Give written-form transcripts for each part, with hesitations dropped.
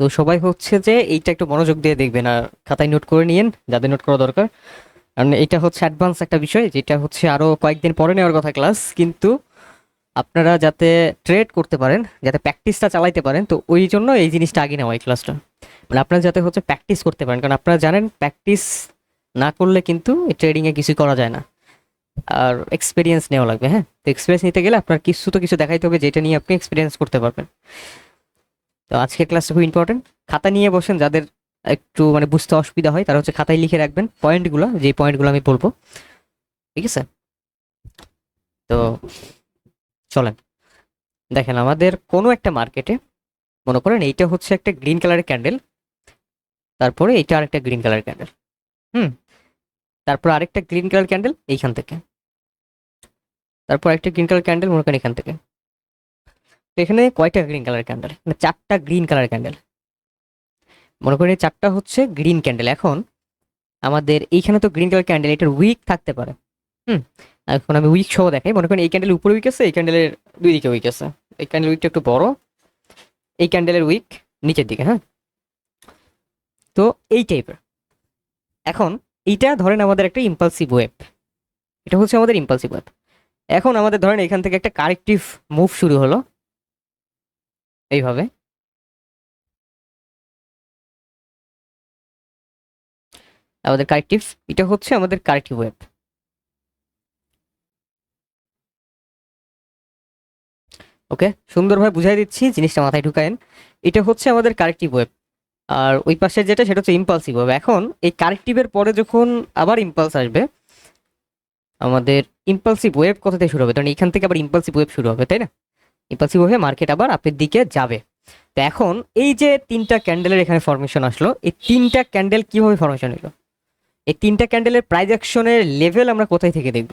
তো সবাই হচ্ছে যে এইটা একটু মনোযোগ দিয়ে দেখবেন আর খাতায় নোট করে নিয়েন যাদের নোট করা দরকার। কারণ এটা হচ্ছে অ্যাডভান্স একটা বিষয়, যেটা হচ্ছে আরো কয়েকদিন পরে নেওয়ার কথা ক্লাস, কিন্তু আপনারা যাতে ট্রেড করতে পারেন, যাতে প্র্যাকটিসটা চালাইতে পারেন, তো ওই জন্য এই জিনিসটা আগে নেওয়া এই ক্লাসটা। মানে আপনারা যাতে হচ্ছে প্র্যাকটিস করতে পারেন, কারণ আপনারা জানেন প্র্যাকটিস না করলে কিন্তু এই ট্রেডিংয়ে কিছু করা যায় না। আর এক্সপিরিয়েন্স নেওয়া লাগবে, হ্যাঁ। তো এক্সপিরিয়েন্স নিতে গেলে আপনার কিছু তো কিছু দেখাইতে হবে যেটা নিয়ে আপনি এক্সপিরিয়েন্স করতে পারবেন। তো আজকের ক্লাসটা খুব ইম্পর্টেন্ট। খাতা নিয়ে বসেন, যাদের একটু মানে বুঝতে অসুবিধা হয় তারা হচ্ছে খাতায় লিখে রাখবেন পয়েন্টগুলো, যে পয়েন্টগুলো আমি বলবো, ঠিক আছে? তো চলেন দেখেন, আমাদের কোনো একটা মার্কেটে মনে করেন এইটা হচ্ছে একটা গ্রিন কালারের ক্যান্ডেল, তারপরে এটা আরেকটা গ্রিন কালার ক্যান্ডেল, হুম, তারপর আরেকটা গ্রিন কালার ক্যান্ডেল এইখান থেকে, তারপর একটা গ্রিন কালার ক্যান্ডেল মনে করেন এখান থেকে। তো এখানে কয়টা গ্রিন কালার ক্যান্ডেল? মানে চারটা গ্রিন কালার ক্যান্ডেল। মনে করেন এই চারটা হচ্ছে গ্রিন ক্যান্ডেল। এখন আমাদের এইখানে তো গ্রিন কালার ক্যান্ডেল, এটার উইক থাকতে পারে, হুম। এখন আমি উইক সহ দেখাই। মনে করেন এই ক্যান্ডেল উপরে উইক আছে, এই ক্যান্ডেলের দুই দিকে উইক আছে। এই ক্যান্ডেল উইকটা একটু বড়, এই ক্যান্ডেলের উইক নিচের দিকে, হ্যাঁ। তো এই টাইপের। এখন এইটা ধরেন আমাদের একটা ইম্পালসিভ ওয়েভ, এটা হচ্ছে আমাদের ইম্পালসিভ ওয়েভ। এখন আমাদের ধরেন এখান থেকে একটা কারেক্টিভ মুভ শুরু হলো এইভাবে। আমাদের কারেক্টিভ, এটা হচ্ছে আমাদের কারেক্টিভ ওয়েভ। ওকে, সুন্দরভাবে বুঝাই দিচ্ছি, জিনিসটা মাথায় ঢুকায়েন। এটা হচ্ছে আমাদের কারেক্টিভ ওয়েভ, আর ওই পাশে যেটা সেটা হচ্ছে ইম্পালসিভ ওয়েভ। এখন এই কারেক্টিভের পরে যখন আবার ইম্পালস আসবে, আমাদের ইম্পালসিভ ওয়েভ কোথা থেকে শুরু হবে? কারণ এখান থেকে আবার ইম্পালসিভ ওয়েভ শুরু হবে, তাই না? ইম্পালসিভ ওয়েভে মার্কেট আবার আপের দিকে যাবে। তো এখন এই যে তিনটা ক্যান্ডেলের এখানে ফরমেশন আসলো, এই তিনটা ক্যান্ডেল কিভাবে ফরমেশন হলো? এই তিনটা ক্যান্ডেলের প্রাইস অ্যাকশনের লেভেল আমরা কোথায় থেকে দেখব?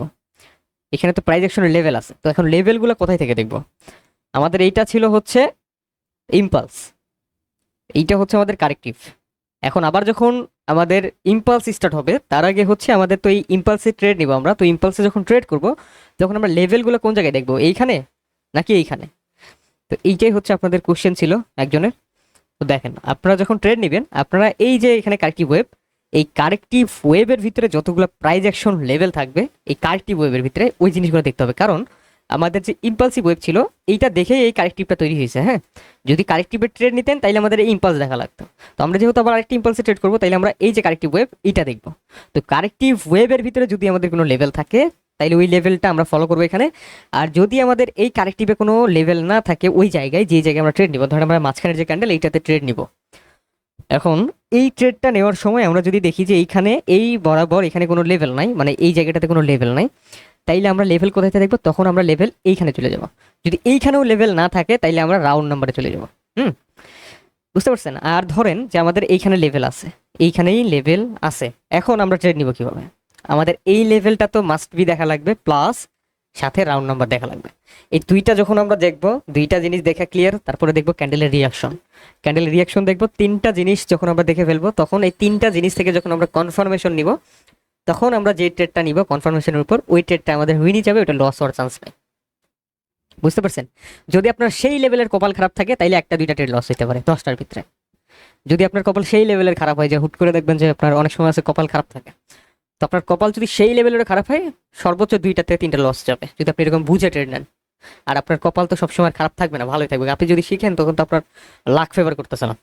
এখানে তো প্রাইস অ্যাকশনের লেভেল আছে, তো এখন লেভেলগুলো কোথায় থেকে দেখব? আমাদের এইটা ছিল হচ্ছে ইম্পালস, এইটা হচ্ছে আমাদের কারেক্টিভ। এখন আবার যখন আমাদের ইম্পালস স্টার্ট হবে, তার আগে হচ্ছে আমাদের তো এই ইম্পালসে ট্রেড নিব আমরা। তো ইম্পালসে যখন ট্রেড করব, তখন আমরা লেভেলগুলো কোন জায়গায় দেখবো? এইখানে নাকি এইখানে? তো এইটাই হচ্ছে আপনাদের কোশ্চেন ছিল একজনের। তো দেখেন, আপনারা যখন ট্রেড নেবেন, আপনারা এই যে এখানে কারেক্টিভ ওয়েভ, এই কারেক্টিভ ওয়েভের ভিতরে যতগুলো প্রাইস অ্যাকশন লেভেল থাকবে, এই কারেক্টিভ ওয়েভের ভিতরে ওই জিনিসগুলো দেখতে হবে। কারণ আমাদের যে ইম্পালসিভ ওয়েভ ছিল, এইটা দেখেই এই কারেক্টিভটা তৈরি হয়েছে, হ্যাঁ। যদি কারেক্টিভের ট্রেড নিতেন তাইলে আমাদের এই ইম্পালস দেখা লাগতো। তো আমরা যেহেতু আবার আরেকটি ইম্পালসে ট্রেড করবো, তাইলে আমরা এই যে কারেক্টিভ ওয়েভ এইটা দেখবো। তো কারেক্টিভ ওয়েভের ভিতরে যদি আমাদের কোনো লেভেল থাকে, তাইলে ওই লেভেলটা আমরা ফলো করবো এখানে। আর যদি আমাদের এই কারেক্টিভে কোনো লেভেল না থাকে, ওই জায়গায় যে জায়গায় আমরা ট্রেড নিব, ধরেন আমরা মাঝখানের যে ক্যান্ডেল এইটাতে ট্রেড নিব। এখন এই ট্রেডটা নেওয়ার সময় আমরা যদি দেখি যে এইখানে এই বরাবর এখানে কোনো লেভেল নাই, মানে এই জায়গাটাতে কোনো লেভেল নাই, তাইলে আমরা লেভেল কোথায় থেকে দেখবো? তখন আমরা লেভেল এইখানে চলে যাব। যদি এইখানেও লেভেল না থাকে, তাইলে আমরা রাউন্ড নাম্বারে চলে যাব, হুম। বুঝতে পারছেন? আর ধরেন যে আমাদের এইখানে লেভেল আছে, এইখানেই লেভেল আছে, এখন আমরা ট্রেড নিব কিভাবে? আমাদের এই লেভেলটা তো মাস্ট বি দেখা লাগবে, প্লাস সাথে রাউন্ড নাম্বার দেখা লাগবে। এই দুইটা যখন আমরা দেখবো, দুইটা জিনিস দেখা ক্লিয়ার, তারপরে দেখবো ক্যান্ডেলের রিয়াকশন। ক্যান্ডেলের রিয়াকশন দেখবো, তিনটা জিনিস যখন আমরা দেখে ফেলবো, তখন এই তিনটা জিনিস থেকে যখন আমরা কনফার্মেশন নিব, তখন আমরা যে ট্রেডটা নিব কনফার্মেশনের উপর, ওই ট্রেডটা আমাদের উইনই যাবে, ওটা লস হওয়ার চান্স নেই। বুঝতে পারছেন? যদি আপনার সেই লেভেলের কপাল খারাপ থাকে, তাইলে একটা দুইটা ট্রেড লস হতে পারে 10টার ভিতরে। যদি আপনার কপাল সেই লেভেলের খারাপ হয় যে হুট করে দেখবেন যে আপনার অনেক সময় আছে কপাল খারাপ থাকে, তো আপনার কপাল যদি সেই লেভেলের খারাপ হয়, সর্বোচ্চ দুইটা থেকে তিনটা লস যাবে, যদি আপনি এরকম বুঝে ট্রেড নেন। আর আপনার কপাল তো সবসময় খারাপ থাকবে না, ভালোই থাকবে। আপনি যদি শিখেন, তখন তো আপনার লাক ফেভার করতেছে না,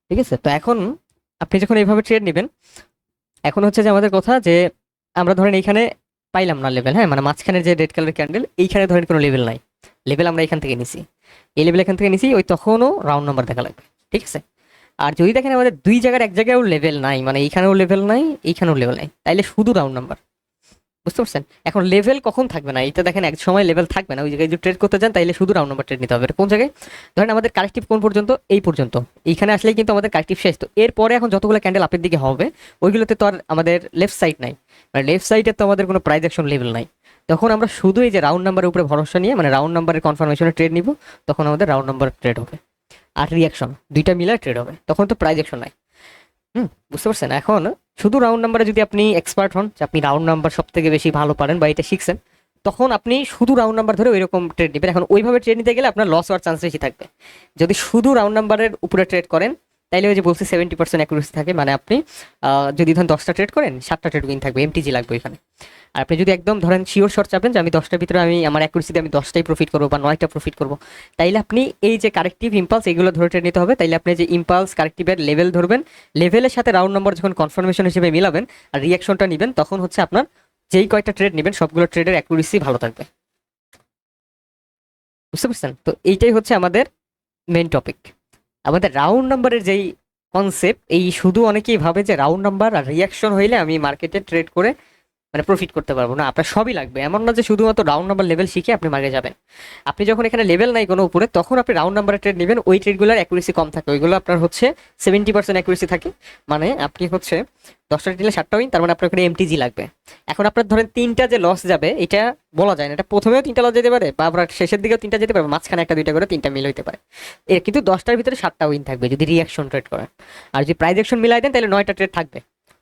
ঠিক আছে? তো এখন আপনি যখন এইভাবে ট্রেড নেবেন, এখন হচ্ছে যে আমাদের কথা যে আমরা ধরেন এইখানে পাইলাম না লেভেল, হ্যাঁ, মানে মাঝখানের যে রেড কালার ক্যান্ডেল, এইখানে ধরেন কোনো লেভেল নাই, লেভেল আমরা এখান থেকে নিছি, এই লেভেল এখান থেকে নিছি, ওই তখনও রাউন্ড নাম্বার দেখা লাগবে, ঠিক আছে? আর যদি দেখেন আমাদের দুই জায়গার এক জায়গায়ও লেভেল নাই, মানে এইখানেও লেভেল নাই, এইখানেও লেভেল নাই, তাইলে শুধু রাউন্ড নাম্বার। বুঝতে পারছেন? এখন লেভেল কখন থাকবে না? এটা দেখেন এক সময় লেভেল থাকবে না, ওই জায়গায় যদি ট্রেড করতে চান তাইলে শুধু রাউন্ড নাম্বার ট্রেড নিতে হবে। এটা কোন জায়গায়? ধরেন আমাদের কারেক্টিভ কোন পর্যন্ত? এই পর্যন্ত। এইখানে আসলেই কিন্তু আমাদের কারেক্টিভ শেষ। তো এরপরে এখন যতগুলো ক্যান্ডেল আপের দিকে হবে, ওইগুলোতে তো আর আমাদের লেফট সাইড নাই, মানে লেফট সাইডে তো আমাদের কোনো প্রাইস অ্যাকশন লেভেল নাই। তখন আমরা শুধু এই যে রাউন্ড নাম্বারের উপরে ভরসা নিয়ে, মানে রাউন্ড নাম্বারের কনফার্মেশনে ট্রেড নিব, তখন আমাদের রাউন্ড নাম্বার ট্রেড হবে। আর রিয়াকশন দুইটা মিলে ট্রেড হবে, তখন তো প্রাইস অ্যাকশন নাই। বুঝতে পারছেন? এখন শুধু রাউন্ড নাম্বারে যদি আপনি এক্সপার্ট হন, যে আপনি রাউন্ড নাম্বার সব থেকে বেশি ভালো পারেন বা এটা শিখছেন, তখন আপনি শুধু রাউন্ড নাম্বার ধরে ওইরকম ট্রেড নেবেন। এখন ওইভাবে ট্রেড নিতে গেলে আপনার লস হওয়ার চান্স বেশি থাকবে। যদি শুধু রাউন্ড নাম্বারের উপরে ট্রেড করেন তাইলে ওই যে বলছি 70% অ্যাকুরেসি থাকে, মানে আপনি যদি ধরেন 10টা ট্রেড করেন 7টা ট্রেড উইন থাকবে, এমটিজি লাগবে এখানে। আর আপনি যদি একদম ধরেন শিওর শর্ট চাপেন যে আমি 10টার ভিতরে আমি আমার অ্যাকুরেসিতে আমি 10টাই প্রফিট করবো বা 9টা প্রফিট করবো, তাইলে আপনি এই যে কারেক্টিভ ইম্পালস এগুলো ধরে ট্রেড নিতে হবে। তাইলে আপনি যে ইম্পালস কারেক্টিভের লেভেল ধরবেন, লেভেলের সাথে রাউন্ড নাম্বার যখন কনফার্মেশন হিসেবে মিলাবেন আর রিয়াকশনটা নেবেন, তখন হচ্ছে আপনার যেই কয়টা ট্রেড নেবেন সবগুলো ট্রেডের অ্যাকুরেসি ভালো থাকবে। বুঝতে পারছেন? তো এইটাই হচ্ছে আমাদের মেন টপিক। আমাদের রাউন্ড নাম্বারের যেই কনসেপ্ট, এই শুধু অনেকেই ভাবে যে রাউন্ড নাম্বার আর রিয়াকশন হইলে আমি মার্কেটে ট্রেড করে মানে প্রফিট করতে পারবো। না, আপনার সবই লাগবে। এমন না যে শুধুমাত্র রাউন্ড নাম্বার লেভেল শিখে আপনি মার্কেটে যাবেন। আপনি যখন এখানে লেভেল নাই কোনো উপরে, তখন আপনি রাউন্ড নাম্বারে ট্রেড নেবেন। ওই ট্রেডগুলোর অ্যাকুরেসি কম থাকে, ওইগুলো আপনার হচ্ছে 70% অ্যাকুরেসি থাকে। মানে আপনি হচ্ছে 10টা দিলে 7টা উইন, তার মানে আপনার এখানে এমটিজি লাগবে। এখন আপনার ধরেন 3টা যে লস যাবে এটা বলা যায় না, এটা প্রথমেও 3টা লস যেতে পারে বা আপনার শেষের দিকেও 3টা যেতে পারে, মাঝখানে 1টা 2টা করে 3টা মিল হইতে পারে। এর কিন্তু 10টার ভিতরে 7টা উইন থাকবে যদি রিয়াকশন ট্রেড করেন। আর যদি প্রাইস অ্যাকশন মিলাই দেন তাহলে 9টা ট্রেড থাকবে,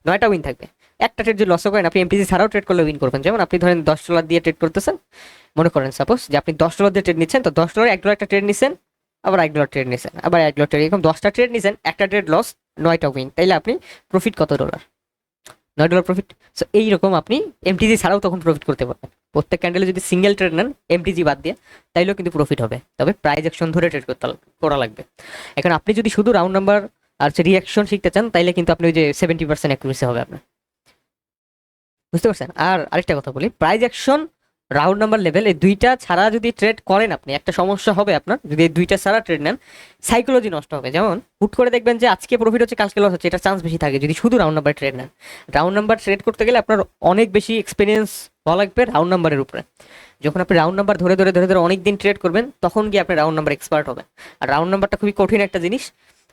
9টা উইন থাকবে। একটা ট্রেড যদি লসও করেন আপনি এমটিজি ছাড়াও ট্রেড করলে উইন করবেন। যেমন আপনি ধরেন $10 দিয়ে ট্রেড করতেছেন, মনে করেন সাপোজ যে আপনি $10 দিয়ে ট্রেড নিচ্ছেন, তো $10 $1 একটা ট্রেড নিচ্ছেন, আবার $1 ট্রেড নিচ্ছেন, আবার $1 ট্রেড, এরকম 10টা ট্রেড নিচ্ছেন, একটা ট্রেড লস, 9টা উইন, তাইলে আপনি প্রফিট কত ডলার? $9 প্রফিট। সো এইরকম আপনি এমটিজি ছাড়াও তখন প্রফিট করতে পারবেন। প্রত্যেক ক্যান্ডেলে যদি সিঙ্গেল ট্রেড নেন এমটিজি বাদ দিয়ে, তাইলেও কিন্তু প্রফিট হবে, তবে প্রাইস অ্যাকশন ধরে ট্রেড করা লাগবে। এখন আপনি যদি শুধু রাউন্ড নাম্বার আর রিয়াকশন শিখতে চান তাইলে কিন্তু আপনি ওই যে 70% অ্যাকুরেসি হবে আপনার। বুঝতে পারছেন? আর আরেকটা কথা বলি, price action round number level এই দুইটা ছাড়া যদি ট্রেড করেন আপনি, একটা সমস্যা হবে আপনার। যদি এই দুইটা ছাড়া ট্রেড নেন সাইকোলজি নষ্ট হবে। যেমন হুট করে দেখবেন যে আজকে প্রফিট হচ্ছে কালকে লস হচ্ছে, এটা চান্স বেশি থাকে যদি শুধু রাউন্ড নাম্বার ট্রেড নেন। রাউন্ড নাম্বার ট্রেড করতে গেলে আপনার অনেক বেশি এক্সপিরিয়েন্স হওয়া লাগবে রাউন্ড নাম্বারের উপরে। যখন আপনি রাউন্ড নাম্বার ধরে ধরে ধরে ধরে অনেক দিন ট্রেড করবেন তখন গিয়ে আপনি রাউন্ড নাম্বার এক্সপার্ট হবেন। আর রাউন্ড নাম্বারটা খুবই কঠিন একটা জিনিস,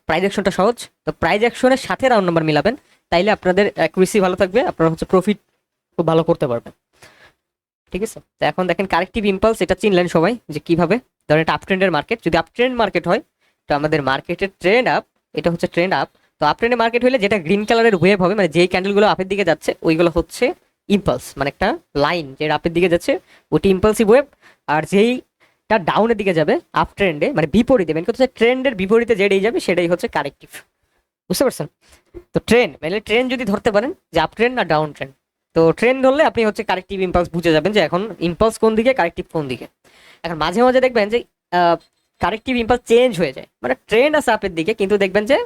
প্রাইস অ্যাকশনটা সহজ। তো প্রাইস অ্যাকশনের সাথে রাউন্ড নাম্বার মিলাবেন, তাইলে আপনাদের অ্যাকুরেসি ভালো থাকবে, আপনারা হচ্ছে প্রফিট খুব ভালো করতে পারবেন। ঠিক আছে? তো এখন দেখেন কারেক্টিভ ইম্পালস, এটা চিনলেন সবাই যে কিভাবে। ধরেন এটা আপ ট্রেন্ডের মার্কেট, যদি আপ ট্রেন্ড মার্কেট হয় তো আমাদের মার্কেটের ট্রেন্ড আপ, এটা হচ্ছে ট্রেন্ড আপ। তো আপ ট্রেন্ডের মার্কেট হলে যেটা গ্রিন কালারের ওয়েভ হবে, মানে যেই ক্যান্ডেলগুলো আপের দিকে যাচ্ছে ওইগুলো হচ্ছে ইম্পালস, মানে একটা লাইন যেটা আপের দিকে যাচ্ছে ওইটি ইম্পালসিভ ওয়েভ। আর যেইটা ডাউনের দিকে যাবে আপ ট্রেন্ডে, মানে বিপরীতে, মেন কথা হচ্ছে ট্রেন্ডের বিপরীতে যেটাই যাবে সেটাই হচ্ছে কারেক্টিভ। বুঝতে পারছেন? তো ট্রেন্ড মানে ট্রেন্ড যদি ধরতে পারেন যে আপ ট্রেন্ড না ডাউন ট্রেন্ড, তো ট্রেন্ড ধরলে আপনি হচ্ছে কারেক্টিভ ইম্পালস বুঝে যাবেন যে এখন ইম্পালস কোন দিকে, কারেক্টিভ কোন দিকে। এখন মাঝে মাঝে দেখবেন যে কারেক্টিভ ইম্পালস চেঞ্জ হয়ে যায়, মানে ট্রেন্ড আছে আপের দিকে কিন্তু দেখবেন যে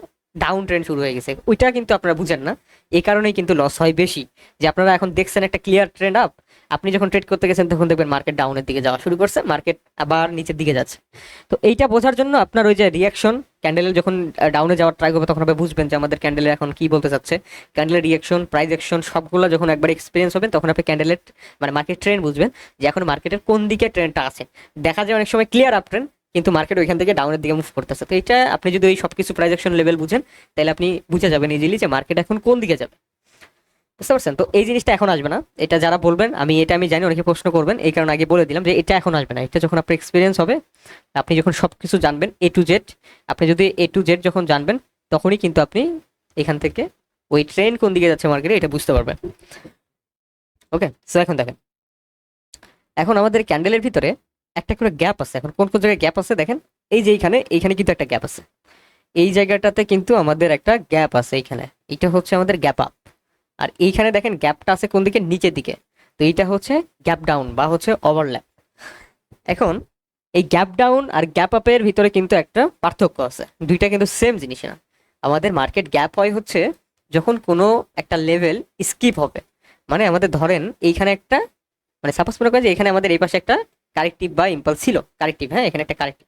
ডাউন ট্রেন্ড শুরু হয়ে গেছে, ওইটা কিন্তু আপনারা বুঝেন না। এই কারণেই কিন্তু লস হয় বেশি। যে আপনারা এখন দেখছেন একটা ক্লিয়ার ট্রেন্ড আপ, আপনি যখন ট্রেড করতে গেছেন তখন দেখবেন মার্কেট ডাউনের দিকে যাওয়া শুরু করছে, মার্কেট আবার নিচের দিকে যাচ্ছে। তো এইটা বোঝার জন্য আপনার ওই যে রিয়াকশন ক্যান্ডেলের যখন ডাউনে যাওয়ার ট্রাই করবে তখন আপনি বুঝবেন যে আমাদের ক্যান্ডেলে এখন কি বলতে চাচ্ছে। ক্যান্ডেলের রিয়াকশন, প্রাইস অ্যাকশন সবগুলো যখন একবার এক্সপিরিয়েন্স হবেন তখন আপনি ক্যান্ডেলের মানে মার্কেট ট্রেন্ড বুঝবেন যে এখন মার্কেটের কোন দিকে ট্রেন্ডটা আছে। দেখা যায় অনেক সময় ক্লিয়ার আপ ট্রেন্ড কিন্তু মার্কেট ওইখান থেকে ডাউনের দিকে মুভ করতেছে। তো এটা আপনি যদি ওই সবকিছু প্রাইস অ্যাকশন লেভেল বুঝেন তাহলে আপনি বুঝে যাবেন ইজিলি যে মার্কেট এখন কোন দিকে যাবে। বুঝতে পারছেন? তো এই জিনিসটা এখন আসবে না, এটা যারা বলবেন আমি জানি অনেকে প্রশ্ন করবেন, এই কারণে আগে বলে দিলাম যে এটা এখন আসবে না। এটা যখন আপনার এক্সপিরিয়েন্স হবে, আপনি যখন সবকিছু জানবেন এ টু জেড, আপনি যদি এ টু জেড যখন জানবেন তখনই কিন্তু আপনি এখান থেকে ওই ট্রেন কোন দিকে যাচ্ছে মার্কেটে এটা বুঝতে পারবেন। ওকে, সো এখন দেখেন, এখন আমাদের ক্যান্ডেলের ভিতরে একটা করে গ্যাপ আছে। এখন কোন কোন জায়গায় গ্যাপ আছে দেখেন, এই যে এইখানে কিন্তু একটা গ্যাপ আছে, এই জায়গাটাতে কিন্তু আমাদের একটা গ্যাপ আছে এইখানে, এটা হচ্ছে আমাদের গ্যাপ আপ। আর এইখানে দেখেন গ্যাপটা আছে কোন দিকে, নিচের দিকে, তো এইটা হচ্ছে গ্যাপ ডাউন বা হচ্ছে ওভারল্যাপ। এখন এই গ্যাপ ডাউন আর গ্যাপ আপের ভিতরে কিন্তু একটা পার্থক্য আছে, দুইটা কিন্তু সেম জিনিস না। আমাদের মার্কেট গ্যাপ হয় হচ্ছে যখন কোনো একটা লেভেল স্কিপ হবে, মানে আমাদের ধরেন এইখানে একটা, মানে সাপোজ মনে করেন যে এখানে আমাদের এই পাশে একটা কারেক্টিভ বা ইম্পালস ছিল, কারেক্টিভ, হ্যাঁ এখানে একটা কারেক্টিভ,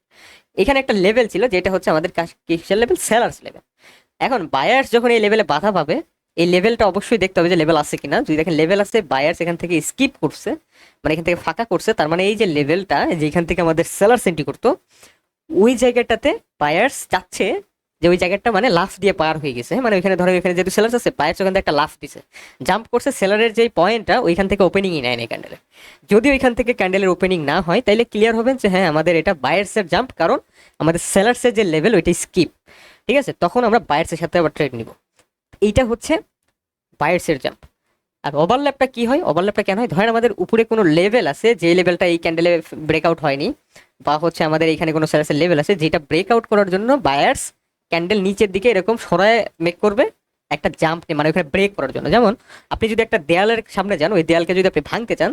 এখানে একটা লেভেল ছিল যেটা হচ্ছে আমাদের কিসের লেভেল, সেলার্স লেভেল। এখন বায়ার্স যখন এই লেভেলে বাধা পাবে, এই লেভেলটা অবশ্যই দেখতে হবে যে লেভেল আছে কিনা। যদি দেখেন লেভেল আছে, বায়ার্স এখান থেকে স্কিপ করছে, মানে এখান থেকে ফাঁকা করছে, তার মানে এই যে লেভেলটা যেখান থেকে আমাদের সেলার্স এন্ট্রি করতো ওই জায়গাটাতে বায়ার্স চাচ্ছে যে ওই জায়গাটা মানে লাফ দিয়ে পার হয়ে গেছে, মানে ওইখানে ধরেন এখানে যেহেতু সেলার্স আছে বায়ার্স ওখান থেকে একটা লাফ দিছে, জাম্প করছে, সেলারের যে পয়েন্টটা ওইখান থেকে ওপেনিংই নেয় না ক্যান্ডেলে। যদি ওইখান থেকে ক্যান্ডেলের ওপেনিং না হয় তাইলে ক্লিয়ার হবেন যে হ্যাঁ আমাদের এটা বায়ার্সের জাম্প, কারণ আমাদের সেলার্সের যে লেভেল ওইটা স্কিপ। ঠিক আছে, তখন আমরা বায়ার্সের সাথে আবার ট্রেড নিব। এইটা হচ্ছে বায়ার্সের জাম্প। আর ওভারল্যাপটা কি হয়, ওভারল্যাপটা কেন হয়, ধরেন আমাদের উপরে কোনো লেভেল আছে, যে লেভেলটা এই ক্যান্ডেলে ব্রেকআউট হয়নি, বা হচ্ছে আমাদের এখানে কোনো সেলার্সের লেভেল আছে যেটা ব্রেকআউট করার জন্য বায়ার্স ক্যান্ডেল নিচের দিকে এরকম সরায় মেক করবে একটা জাম্প, মানে ওখানে ব্রেক করার জন্য। যেমন আপনি যদি একটা দেয়ালের সামনে যান, ওই দেয়ালকে যদি আপনি ভাঙতে চান,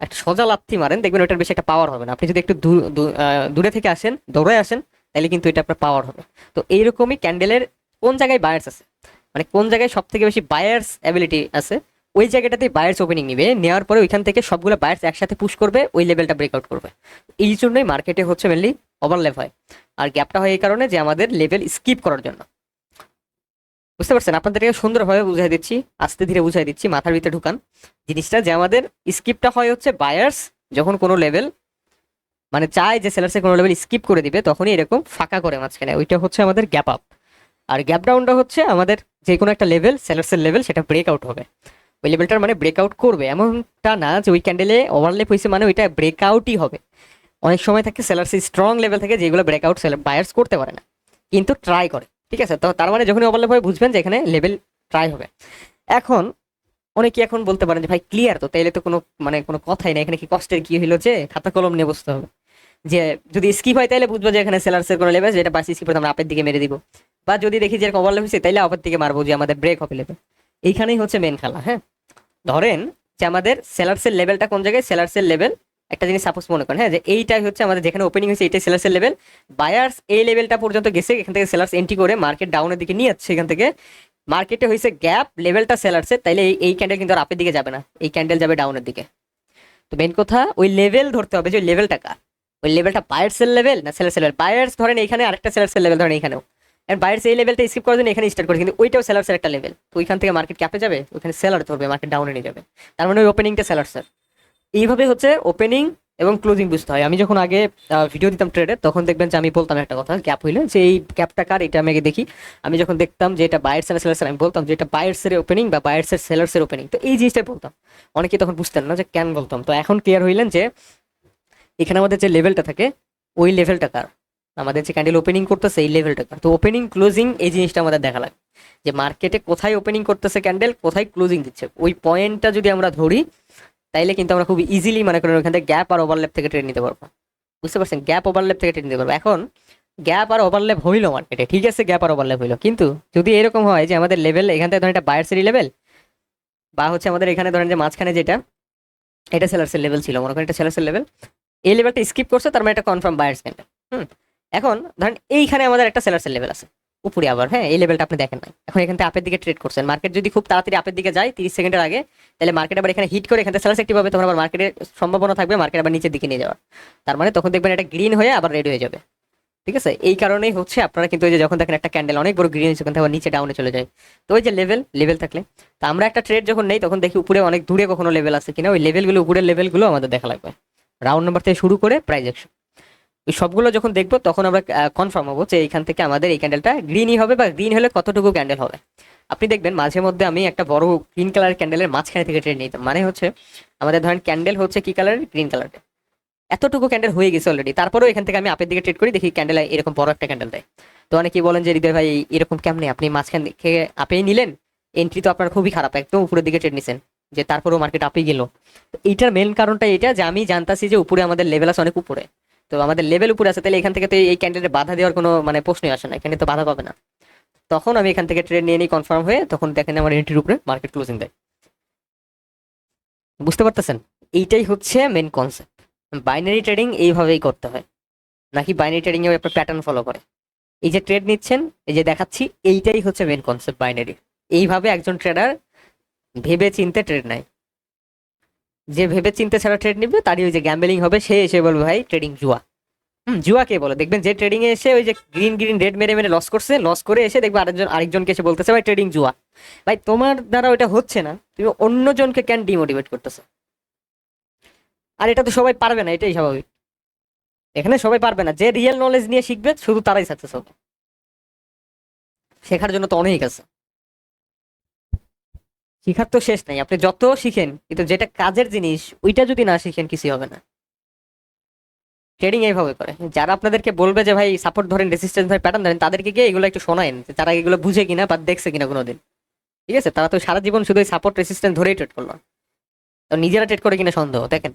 একটা সোজা লাথি মারেন, দেখবেন ওটার বেশি একটা পাওয়ার হবে না। আপনি যদি একটু দূরে থেকে আসেন, দৌড়ে আসেন, তাহলে কিন্তু এটা আপনার পাওয়ার হবে। তো এইরকমই ক্যান্ডেলের কোন জায়গায় বায়ার্স আছে, মানে কোন জায়গায় সব থেকে বেশি বায়ার্স অ্যাবিলিটি আছে, ওই জায়গাটাতেই বায়ার্স ওপেনিং নিবে, নেওয়ার পরে ওইখান থেকে সবগুলো বায়ার্স একসাথে পুশ করবে, ওই লেভেলটা ব্রেকআউট করবে। এই জন্যই মার্কেটে হচ্ছে মেনলি ওভারল্যাপ হয়। আর গ্যাপটা হয় এই কারণে যে আমাদের লেভেল স্কিপ করার জন্য। বুঝতে পারছেন? আপনাদেরকে সুন্দরভাবে বুঝাই দিচ্ছি, আস্তে ধীরে বুঝাই দিচ্ছি, মাথার ভিতরে ঢুকান জিনিসটা, যে আমাদের স্কিপটা হয় হচ্ছে বায়ার্স যখন কোনো লেভেল মানে চায় যে সেলার্সে কোনো লেভেল স্কিপ করে দিবে, তখনই এরকম ফাঁকা করে মাঝখানে, ওইটা হচ্ছে আমাদের গ্যাপ আপ। আর গ্যাপ ডাউনটা হচ্ছে আমাদের যে কোনো একটা লেভেল, সেলার্সের লেভেল, সেটা ব্রেকআউট হবে, ওই লেভেলটার মানে ব্রেকআউট করবে, এমনটা না যে ওই ক্যান্ডেলে ওভারলেপ হয়েছে মানে ওইটা ব্রেকআউটই হবে। অনেক সময় থাকে সেলার্সের স্ট্রং লেভেল থেকে যেগুলো ব্রেকআউট বায়ার্স করতে পারে না, কিন্তু ট্রাই করে। ঠিক আছে, তো তার মানে যখনই ওভারলেপ হবে বুঝবেন যে এখানে লেভেল ট্রাই হবে। এখন অনেকে এখন বলতে পারেন যে ভাই ক্লিয়ার তো, তাইলে তো কোনো মানে কোনো কথাই না, এখানে কি কষ্টের কি হইলো যে খাতা কলম নিয়ে বসতে হবে, যে যদি স্কিপ হয় তাহলে বুঝবো যে এখানে সেলার্সের কোনো লেভেল, যেটা বাসি স্কিপ আমরা আপের দিকে মেরে দিব, বা যদি দেখি যে ওভারলেপ হয়েছে তাইলে আপের দিকে মারবো যে আমাদের ব্রেক হবে লেভেল। এইখানেই হচ্ছে মেন খেলা। হ্যাঁ, ধরেন যে আমাদের সেলার্সের লেভেলটা কোন জায়গায়, সেলার্সের লেভেল একটা জিনিস সাপোজ মনে করেন, হ্যাঁ, যে এইটাই হচ্ছে আমাদের যেখানে ওপেনিং হয়েছে, এইটাই সেলার্সের লেভেল, বায়ার্স এই লেভেলটা পর্যন্ত গেছে, এখান থেকে সেলার্স এন্ট্রি করে মার্কেট ডাউনের দিকে নিয়ে যাচ্ছে, এখান থেকে মার্কেটে হয়েছে গ্যাপ, লেভেলটা সেলার্সের, তাইলে এই ক্যান্ডেল কিন্তু আর আপের দিকে যাবে না, এই ক্যান্ডেল যাবে ডাউনের দিকে। তো মেন কথা ওই লেভেল ধরতে হবে, যে ওই লেভেলটা কার, ওই লেভেলটা বায়ার্সের লেভেল না সেলার্সের লেভেল। বায়ার্স ধরেন এখানে আরেকটা সেলার্সের লেভেল, ধরেন এখানেও বায়ার্স এই লেভেলটা স্কিপ করার জন্য এখানে স্টার্ট করে, কিন্তু ওইটাও সেলার্সের একটা লেভেল, তো ওইখান থেকে মার্কেট ক্যাপে যাবে, ওখানে সেলার ধরবে, মার্কেট ডাউনে নিয়ে যাবে, তার মানে ওই ওপেনিংটা সেলার্সের। এইভাবে হচ্ছে ওপেনিং এবং ক্লোজিং বুঝতে হয়। আমি যখন আগে ভিডিও দিতাম ট্রেডের, তখন দেখবেন যে আমি বলতাম একটা কথা, গ্যাপ হইলে যে এই গ্যাপটা কার, এটা আমি আগে দেখি। আমি যখন দেখতাম যে এটা বায়ার্স এর সেলার্স, আমি বলতাম যে এটা বায়ার্স এর ওপেনিং বা বায়ার্স এর সেলার্স এর ওপেনিং, তো এই জিনিসটাই বলতাম। অনেকে তখন বুঝতেন না যে কেন বলতাম, তো এখন ক্লিয়ার হইলেন যে এখানে আমাদের যে লেভেলটা থাকে, ওই লেভেলটা কার, আমাদের যে ক্যান্ডেল ওপেনিং করতেছে এই লেভেলটা কার। তো ওপেনিং ক্লোজিং এই জিনিসটা আমাদের দেখা লাগে, যে মার্কেটে কোথায় ওপেনিং করতেছে ক্যান্ডেল, কোথায় ক্লোজিং দিচ্ছে, ওই পয়েন্টটা যদি আমরা ধরি, তাইলে কিন্তু আমরা খুব ইজিলি মনে করেন ওখান থেকে গ্যাপ আর ওভারল্যাপ থেকে ট্রেড নিতে পারবো। বুঝতে পারছেন? গ্যাপ ওভারল্যাপ থেকে ট্রেড নিতে পারবো। এখন গ্যাপ আর ওভারল্যাপ হইলো মার্কেটে, ঠিক আছে, গ্যাপ আর ওভারল্যাপ হইলো, কিন্তু যদি এরকম হয় যে আমাদের লেভেল এখান থেকে ধরেন এটা বায়ার্সের লেভেল, বা হচ্ছে আমাদের এখানে ধরেন যে মাঝখানে যেটা, এটা সেলার্সের লেভেল ছিল, মনে করেন এটা সেলার্সের লেভেল, এই লেভেলটা স্কিপ করছে, তার মানে এটা কনফার্ম বায়ার্স ক্যান্ডেল। এখন ধরেন এইখানে আমাদের একটা সেলার্সের লেভেল আছে উপরে আবার, হ্যাঁ, এই লেভেলটা আপনি দেখেন না, এখন এখান থেকে আপের দিকে ট্রেড করছেন, মার্কেট যদি খুব তাড়াতাড়ি আপের দিকে যায় 30 সেকেন্ডের আগে, তাহলে মার্কেট আবার এখানে হিট করে এখান থেকে সেলার্স অ্যাক্টিভ হবে, তখন আবার মার্কেটের সম্ভাবনা থাকবে মার্কেট আবার নিচের দিকে নিয়ে যাওয়ার, তার মানে তখন দেখবেন এটা গ্রিন হয়ে আবার রেড হয়ে যাবে। ঠিক আছে, এই কারণেই হচ্ছে আপনারা কিন্তু ওই যে যখন দেখেন একটা ক্যান্ডেল অনেক বড় গ্রিন হয়েছে, ওখান থেকে আবার নিচে ডাউনে চলে যায়, তো ওই যে লেভেল লেভেল থাকলে, তো আমরা একটা ট্রেড যখন নেই তখন দেখি উপরে অনেক দূরে কখনো লেভেল আছে কিনা, ওই লেভেলগুলো, উপরের লেভেলগুলো আমাদের দেখা লাগবে, রাউন্ড নাম্বার থেকে শুরু করে প্রাইস অ্যাকশন, ওই সবগুলো যখন দেখবো তখন আমরা কনফার্ম হবো যে এইখান থেকে আমাদের এই ক্যান্ডেলটা গ্রিনই হবে, বা গ্রিন হলে কতটুকু ক্যান্ডেল হবে। আপনি দেখবেন মাঝে মধ্যে আমি একটা বড় গ্রিন কালার ক্যান্ডেলের মাঝখানে থেকে ট্রেড নিতাম, মানে হচ্ছে আমাদের ধরেন ক্যান্ডেল হচ্ছে কি কালার, গ্রিন কালার, এতটুকু ক্যান্ডেল হয়ে গেছে অলরেডি, তারপরেও এখান থেকে আমি আপের দিকে ট্রেড করি, দেখি ক্যান্ডেল এরকম বড় একটা ক্যান্ডেল দেয়। তো অনেকেই বলেন যে হৃদয় ভাই এরকম কেমনে, আপনি মাঝখান থেকে আপেই নিলেন, এন্ট্রি তো আপনার খুবই খারাপ, একদম উপরের দিকে ট্রেড নিছেন, যে তারপরেও মার্কেট আপেই গেল। এইটার মেন কারণটা এটা যে আমি জানতাছি যে উপরে আমাদের লেভেল আছে অনেক উপরে, তো আমাদের লেভেল উপরে আছে, তাহলে এখান থেকে তো এই ক্যান্ডেলের বাধা দেওয়ার কোনো মানে প্রশ্নই আসে না, এখানে তো বাধা পাবে না। তখন আমি এখান থেকে ট্রেড নিয়ে নিই কনফার্ম হয়ে, তখন দেখেন আমার এন্ট্রির উপরে মার্কেট ক্লোজিং দেয়। বুঝতে পারতেছেন? এইটাই হচ্ছে মেন কনসেপ্ট। বাইনারি ট্রেডিং এইভাবেই করতে হয়, নাকি বাইনারি ট্রেডিং এ একটা প্যাটার্ন ফলো করে। এই যে ট্রেড নিচ্ছেন, এই যে দেখাচ্ছি, এইটাই হচ্ছে মেন কনসেপ্ট বাইনারি। এইভাবে একজন ট্রেডার ভেবে চিন্তে ট্রেড নেয়, যে ভেবে চিন্তে ছাড়া ট্রেড নিবে তারই ওই যে গ্যাম্বলিং হবে, সে এসে বলবে ভাই ট্রেডিং জুয়া। জুয়া কে বলে, দেখবেন যে ট্রেডিং এ এসে ওই যে গ্রিন গ্রিন রেড মেরে মেরে লস করছে, লস করে এসে দেখবে আরেকজনকে এসে বলতেছে ভাই ট্রেডিং জুয়া। ভাই তোমার দ্বারা ওটা হচ্ছে না, তুমি অন্যজনকে কেন ডিমোটিভেট করতেছো? আর এটা তো সবাই পারবে না, এটাই স্বাভাবিক। এখানে সবাই পারবে না, যে রিয়েল নলেজ নিয়ে শিখবে শুধু তারাই সাকসেস হবে। শেখার জন্য তো অনেক আছে, শিখার তো শেষ নাই, আপনি যত শিখেন কিন্তু যেটা কাজের জিনিস ওইটা যদি না শিখেন কিছুই হবে না। ট্রেডিং এইভাবে করে, যারা আপনাদেরকে বলবে যে ভাই সাপোর্ট ধরেন, রেসিস্ট্যান্স ধরেন, প্যাটার্ন ধরেন, তাদেরকে গিয়ে এগুলো একটু শোনায়েন যে তারা এগুলো বুঝে কিনা বা দেখছে কিনা কোনোদিন। ঠিক আছে, তারা তো সারা জীবন শুধু সাপোর্ট রেসিস্ট্যান্স ধরেই ট্রেড করলো, তো নিজেরা ট্রেড করে কিনা সন্দেহ। দেখেন,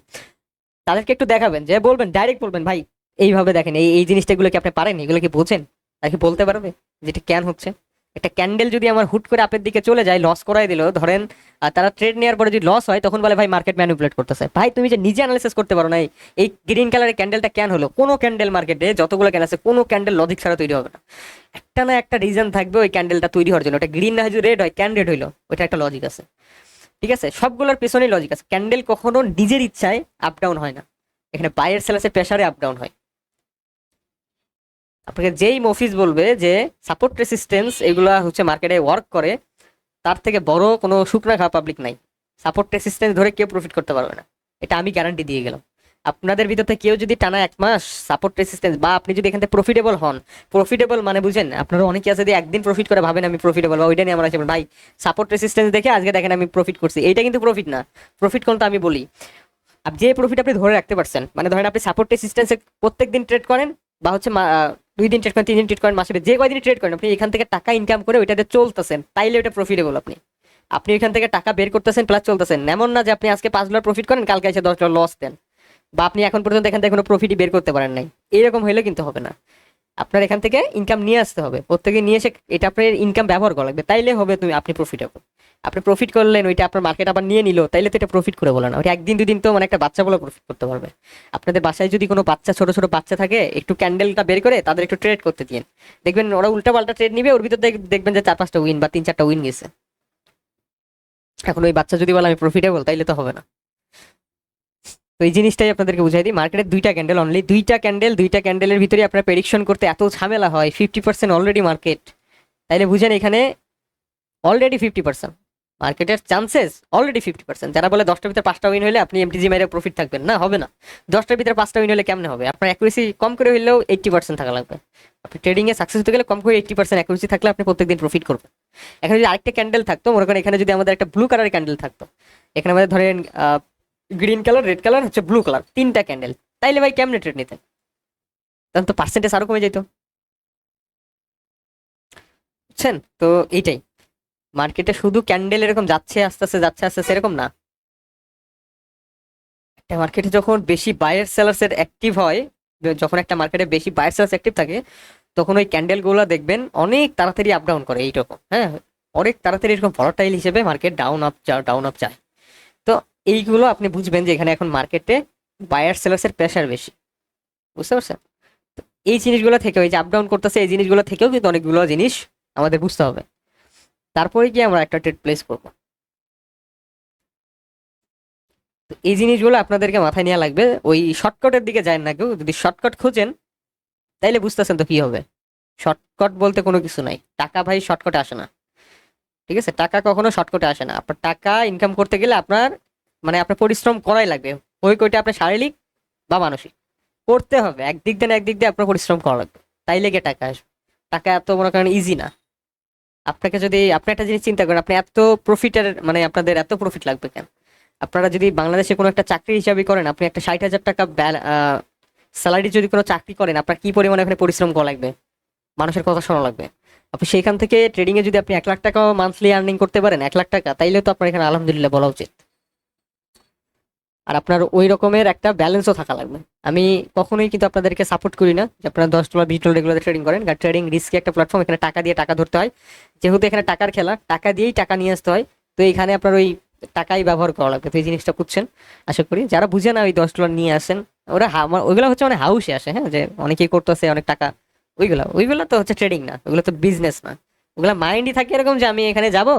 তাদেরকে একটু দেখাবেন, যে বলবেন, ডাইরেক্ট বলবেন, ভাই এইভাবে দেখেন, এই এই জিনিসটা গুলো কি আপনি পারেন, এগুলো কি বোঝেন? তাকে বলতে পারবে যেটা কেন হচ্ছে। একটা ক্যান্ডেল যদি আমার হুট করে আপনার দিকে চলে যায়, লস করাই দিল ধরেন, আর তারা ট্রেড নেওয়ার পরে যদি লস হয়, তখন বলে ভাই মার্কেট ম্যানিপুলেট করতেছে। ভাই তুমি যে নিজে অ্যানালিসিস করতে পারো না, এই গ্রিন কালারের ক্যান্ডেলটা কেন হলো? কোনো ক্যান্ডেল মার্কেটে যতগুলো ক্যান্ডেল আছে, কোনো ক্যান্ডেল লজিক ছাড়া তৈরি হবে না। একটা না একটা রিজন থাকবে ওই ক্যান্ডেলটা তৈরি হওয়ার জন্য। ওটা গ্রিন না হয় যদি রেড হয়, ক্যান রেড হইলো, ওটা একটা লজিক আছে। ঠিক আছে, সবগুলোর পেছনেই লজিক আছে। ক্যান্ডেল কখনো নিজের ইচ্ছায় আপ ডাউন হয় না, এখানে বায়ার সেলার্সের প্রেসারে আপ ডাউন হয়। আপনাকে যেই মফিজ বলবে যে সাপোর্ট রেসিস্টেন্স এগুলা হচ্ছে মার্কেটে ওয়ার্ক করে, তার থেকে বড় কোনো শুকনা খাওয়া পাবলিক নাই। সাপোর্ট রেসিস্টেন্স ধরে কেউ প্রফিট করতে পারবে না, এটা আমি গ্যারান্টি দিয়ে গেলাম। আপনাদের ভিতর থেকে কেউ যদি টানা 1 মাস সাপোর্ট রেসিস্টেন্স, বা আপনি যদি এখান থেকে প্রফিটেবল হন, প্রফিটেবল মানে বুঝেন, আপনারা অনেকে আছে যদি একদিন প্রফিট করে ভাবেন আমি প্রফিটেবল, বা ওইটা নিয়ে আমরা ভাই সাপোর্ট রেসিস্টেন্স দেখে আজকে দেখেন আমি প্রফিট করছি, এইটা কিন্তু প্রফিট না। প্রফিট কোনটা আমি বলি, যে প্রফিট আপনি ধরে রাখতে পারছেন, মানে ধরেন আপনি সাপোর্ট রেসিস্টেন্সে প্রত্যেক দিন ট্রেড করেন, বা হচ্ছে 2 দিন ট্রেড করেন, 3 দিন ট্রেড করেন, মাসে যে কয়দিন ট্রেড করেন, আপনি এখান থেকে টাকা ইনকাম করে ওইটাতে চলতেছেন, তাইলে ওটা প্রফিটেবল। আপনি আপনি এখান থেকে টাকা বের করতেছেন প্লাস চলতেছেন, এমন না যে আপনি আজকে $5 প্রফিট করেন, কালকে এসে $10 লস দেন, বা আপনি এখন পর্যন্ত এখান থেকে কোনো প্রফিটই বের করতে পারেন নাই। এরকম হলে কিন্তু হবে না। আপনার এখান থেকে ইনকাম নিয়ে আসতে হবে, প্রত্যেকে নিয়ে এসে এটা আপনার ইনকাম ব্যবহার করা লাগবে, তাইলে হবে আপনি প্রফিটেবল। আপনি প্রফিট করলেন, ওইটা আপনার মার্কেট আবার নিয়ে নিল, তাইলে তো এটা প্রফিট করে বলে না, ওইটা একদিন 2 দিন তো মানে একটা বাচ্চা বলে প্রফিট করতে পারবে। আপনাদের বাসায় যদি কোনো বাচ্চা, ছোট ছোট বাচ্চা থাকে, একটু ক্যান্ডেলটা বের করে তাদের একটু ট্রেড করতে দিন, দেখবেন ওরা উল্টা পাল্টা ট্রেড নিবে, ওর ভিতর দেখবেন যে 4-5টা উইন বা 3-4টা উইন গেছে। এখন ওই বাচ্চা যদি বলে আমি প্রফিটেবল, তাইলে তো হবে না। তো এই জিনিসটাই আপনাদেরকে বুঝাই দিই, মার্কেটে 2টা ক্যান্ডেল, অনলি 2টা ক্যান্ডেলের ভিতরে আপনার প্রেডিকশন করতে এত ঝামেলা হয়, 50% অলরেডি মার্কেট, তাইলে বুঝেন এখানে অলরেডি 50%, মার্কেটের চান্সেস অলরেডি 50%। যারা বলে 10টার ভিতরে 5টা উইন হলে আপনি এমটিজি মেরে প্রফিট থাকবেন, না হবে না। 10টার ভিতরে 5টা উইন হলে কেমনে হবে? আপনার অ্যাকুরেসি কম করে হলেও 80% থাকা লাগবে। আপনি ট্রেডিং এ সাকসেস হতে গেলে কম করে 80% অ্যাকুরেসি থাকলে আপনি প্রত্যেকদিন প্রফিট করবেন। এখানে যদি আরেকটা ক্যান্ডেল থাকতো, মনে করেন এখানে যদি আমাদের একটা ব্লু কালারের ক্যান্ডেল থাকতো, এখানে আমাদের ধরেন গ্রিন কালার, রেড কালার, হচ্ছে ব্লু কালার, 3টা ক্যান্ডেল, তাইলে ভাই কেমনে ট্রেড নিতেন? তখন তো পার্সেন্টেজ আরো কমে যেত, বুঝছেন? তো এইটাই, মার্কেটে শুধু ক্যান্ডেল এরকম যাচ্ছে আস্তে আস্তে, যাচ্ছে আস্তে আস্তে, এরকম না। একটা মার্কেটে যখন বেশি বায়ার সেলার্স এর অ্যাক্টিভ হয়, যখন একটা মার্কেটে বেশি বায়ার সেলার্স অ্যাক্টিভ থাকে, তখন ওই ক্যান্ডেল গুলো দেখবেন অনেক তাড়াতাড়ি আপ ডাউন করে, এইরকম, হ্যাঁ, অনেক তাড়াতাড়ি এরকম ভলাটাইল হিসেবে market down up down up যায়। তো এইগুলো আপনি বুঝবেন যে এখানে এখন মার্কেটে বায়ার সেলার্স এর প্রেশার বেশি, বুঝতে পারছেন? তো এই জিনিসগুলো থেকে, ওই যে আপ ডাউন করতেছে, এই জিনিসগুলো থেকেও কিন্তু অনেকগুলো জিনিস আমাদের বুঝতে হবে, তারপরে গিয়ে আমরা একটা ট্রেড প্লেস করবো। তো এই জিনিসগুলো আপনাদেরকে মাথায় নেওয়া লাগবে। ওই শর্টকাটের দিকে যায় না কেউ, যদি শর্টকাট খোঁজেন তাইলে বুঝতেছেন তো কি হবে। শর্টকাট বলতে কোনো কিছু নাই, টাকা ভাই শর্টকাটে আসে না। ঠিক আছে, টাকা কখনো শর্টকাটে আসে না। আপনার টাকা ইনকাম করতে গেলে আপনার মানে আপনার পরিশ্রম করাই লাগবে, ওই কইটা আপনার শারীরিক বা মানসিক করতে হবে, একদিক দিয়ে না একদিক দিয়ে আপনার পরিশ্রম করা লাগবে, তাইলে গিয়ে টাকা আসবে। টাকা এত মনে করেন ইজি না। আপনাকে যদি, আপনি একটা জিনিস চিন্তা করেন, আপনি এত প্রফিটের মানে আপনাদের এত প্রফিট লাগবে কেন? আপনারা যদি বাংলাদেশে কোনো একটা চাকরি হিসাবে করেন, আপনি একটা 60,000 টাকা স্যালারি যদি কোনো চাকরি করেন, আপনার কি পরিমাণে এখানে পরিশ্রম করা লাগবে, মানুষের কথা শোনা লাগবে। আপনি সেইখান থেকে ট্রেডিং এ যদি আপনি 1 লাখ টাকাও মান্থলি আর্নিং করতে পারেন, 1 লাখ টাকা, তাইলে তো আপনার এখানে আলহামদুলিল্লাহ বলা উচিত। আর আপনার ওই রকমের একটা ব্যালেন্সও থাকা লাগবে। আমি কখনোই কিন্তু আপনাদেরকে সাপোর্ট করি না যে আপনারা $10 $20 রেগুলার ট্রেডিং করেন, কারণ ট্রেডিং রিস্কি একটা প্ল্যাটফর্ম, এখানে টাকা দিয়ে টাকা ধরতে হয়। যেহেতু এখানে টাকার খেলা, টাকা দিয়েই টাকা নিয়ে আসতে হয়, তো এখানে আপনার ওই টাকাই ব্যবহার করা লাগবে। তো এই জিনিসটা বুঝছেন আশা করি। যারা বুঝে না ওই $10 নিয়ে আসেন, ওরা ওইগুলো হচ্ছে মানে হাউসে আসে, হ্যাঁ, যে অনেকেই করতেছে অনেক টাকা, ওইগুলো তো হচ্ছে ট্রেডিং না, ওগুলো তো বিজনেস না। ওগুলো মাইন্ডই থাকে এরকম যে আমি এখানে যাব,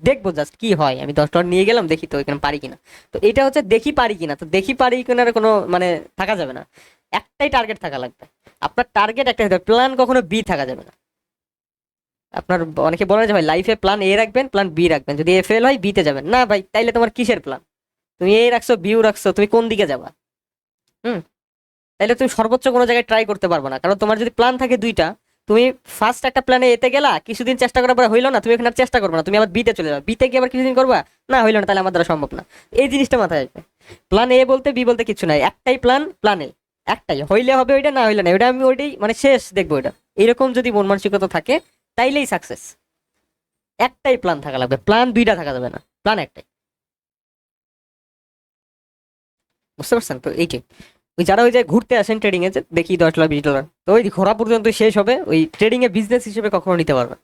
দেখবো জাস্ট কি হয়, আমি $10 নিয়ে গেলাম, দেখি তো এখানে পারি কিনা। তো এটা হচ্ছে দেখি পারি কিনা, তো দেখি পারি কিনার কোনো মানে থাকা যাবে না। একটাই টার্গেট থাকা লাগবে, আপনার টার্গেট একটা হতে হবে, প্ল্যান কখনো বি থাকা যাবে না। আপনার অনেকে বলে যে ভাই লাইফে প্ল্যান এ রাখবেন, প্ল্যান বি রাখবেন, যদি এ ফেল হয় বিতে যাবেন না, ভাই তাইলে তোমার কিসের প্ল্যান? তুমি এ রাখছো, বিউ রাখছো, তুমি কোন দিকে যাবা? হুম, তাইলে তুমি সর্বোচ্চ কোনো জায়গায় ট্রাই করতে পারবে না, কারণ তোমার যদি প্ল্যান থাকে 2টা, তুমি ফার্স্ট একটা প্ল্যানে এতে গেলা, কিছুদিন চেষ্টা করার পরে হইলো না, তুমি এখানে আর চেষ্টা করবে না, তুমি আবার বিতে চলে যাবে, বিতে গিয়ে আবার কিছুদিন করবা, না হইলো না, তাহলে আমার দ্বারা সম্ভব না। এই জিনিসটা মাথায় আসবে। প্ল্যান এ বলতে বি বলতে কিছু নাই, একটাই প্ল্যান, প্ল্যান এ, একটাই, হইলে হবে ওইটা, না হইলে না ওইটা, আমি ওইটাই মানে শেষ দেখবো ওইটা। এরকম যদি মন মানসিকতা থাকে, তাইলেই সাকসেস। একটাই প্ল্যান থাকা লাগবে, প্ল্যান দুইটা থাকা যাবে না, প্ল্যান একটাই। বুঝতে পারছেন তো? এইটাই ওই যারা ওই যে ঘুরতে আসেন ট্রেডিং এ, যে দেখি $10 $20, তো ওই ঘোরা পর্যন্ত শেষ হবে, ওই ট্রেডিং এ বিজনেস হিসেবে কখনো নিতে পারবেন।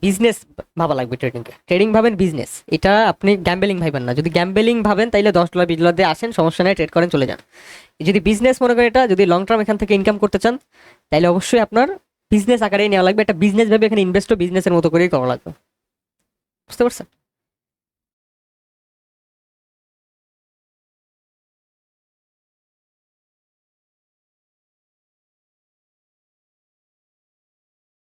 বিজনেস ভাবা লাগবে ট্রেডিংকে, ট্রেডিং ভাবেন বিজনেস, এটা আপনি গ্যাম্বেলিং ভাবেন না। যদি গ্যাম্বেলিং ভাবেন তাইলে $10 $20 দিয়ে আসেন, সমস্যা নাই, ট্রেড করেন, চলে যান। যদি বিজনেস মনে করেন, এটা যদি লং টার্ম এখান থেকে ইনকাম করতে চান, তাহলে অবশ্যই আপনার বিজনেস আকারেই নেওয়া লাগবে, একটা বিজনেস ভেবে এখানে ইনভেস্টও বিজনেসের মতো করেই করা লাগবে। বুঝতে পারছেন?